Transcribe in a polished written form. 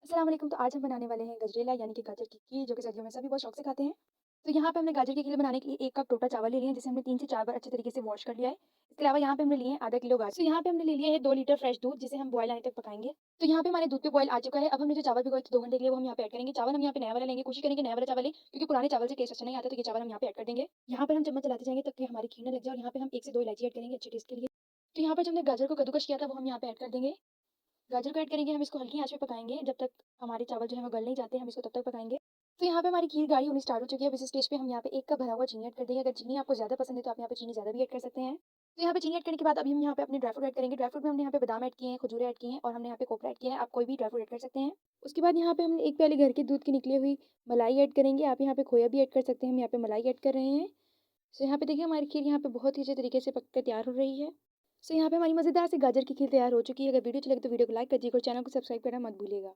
अस्सलाम वालेकुम। तो आज हम बनाने वाले हैं गजरेला यानी कि गाजर की खीर, जो कि सर्दियों में सभी बहुत शौक से खाते हैं। तो यहाँ पे हमने गाजर की खीर बनाने के लिए 1 कप टोटल चावल ले लिए हैं, जिसे हमने 3 से 4 बार अच्छे तरीके से वॉश कर लिया है। इसके अलावा यहाँ पे हमने लिए हैं आधा किलो गाजर। तो यहाँ पे हमने ले लिया है 2 लीटर फ्रेश दूध, जिसे हम बॉयल आने तक पकाएँगे। तो यहाँ पे हमारे दूध पे बॉयल आ चुका है। अब हमने जो चावल भिगोए थे 2 घंटे के लिए, वो हम यहाँ पे ऐड करेंगे। चावल हम यहाँ पे नया वाला लेंगे, कोशिश करेंगे नया वाला चावल लें, क्योंकि पुराने चावल से टेस्ट अच्छा नहीं आता। तो ये चावल हम यहाँ पे ऐड कर देंगे। यहाँ पर हम चम्मच चलाते जाएँगे तब कि हमारी खीर ना लग जाए, और यहाँ पे हम 1 से 2 इलायची ऐड करेंगे अच्छे टेस्ट के लिए। तो यहाँ पर जो हमने गाजर को कद्दूकस किया था, वो हम यहाँ पे ऐड कर देंगे। गाजर को ऐड करेंगे, हम इसको हल्की आँच पे पकाएँगे, जब तक हमारे चावल जो है वो गल नहीं जाते, हम इसको तब तक पकाएँगे। तो यहाँ पे हमारी खीर गाढ़ी होनी स्टार्ट हो चुकी है। अब इस स्टेज पे हम यहाँ पे 1 कप भरा हुआ चीनी ऐड कर देंगे। अगर चीनी आपको ज़्यादा पसंद है तो आप यहाँ पे चीनी ज़्यादा भी ऐड कर सकते हैं। तो यहाँ पे चीनी ऐड करने के बाद अभी हम यहाँ पे अपने ड्राई फ्रूट ऐड करेंगे। ड्राई फ्रूट में हमने यहाँ पे बादाम ऐड किए हैं, खजूरें ऐड की हैं, और हमने यहाँ पे कोपरा ऐड किया है। आप कोई भी ड्राई फ्रूट ऐड कर सकते हैं। उसके बाद यहाँ पे हम 1 प्याली घर के दूध की निकली हुई मलाई ऐड करेंगे। आप यहाँ पे खोया भी ऐड कर सकते हैं। हम यहाँ पे मलाई ऐड कर रहे हैं। सो यहाँ पे देखिए हमारी खीर यहाँ पे बहुत ही अच्छे तरीके से पक कर तैयार हो रही है। सो यहाँ पे हमारी मज़ेदार सी गाजर की खीर तैयार हो चुकी है। अगर वीडियो अच्छी लगे तो वीडियो को लाइक कर दीजिएगा और चैनल को सब्सक्राइब करना मत भूलिएगा।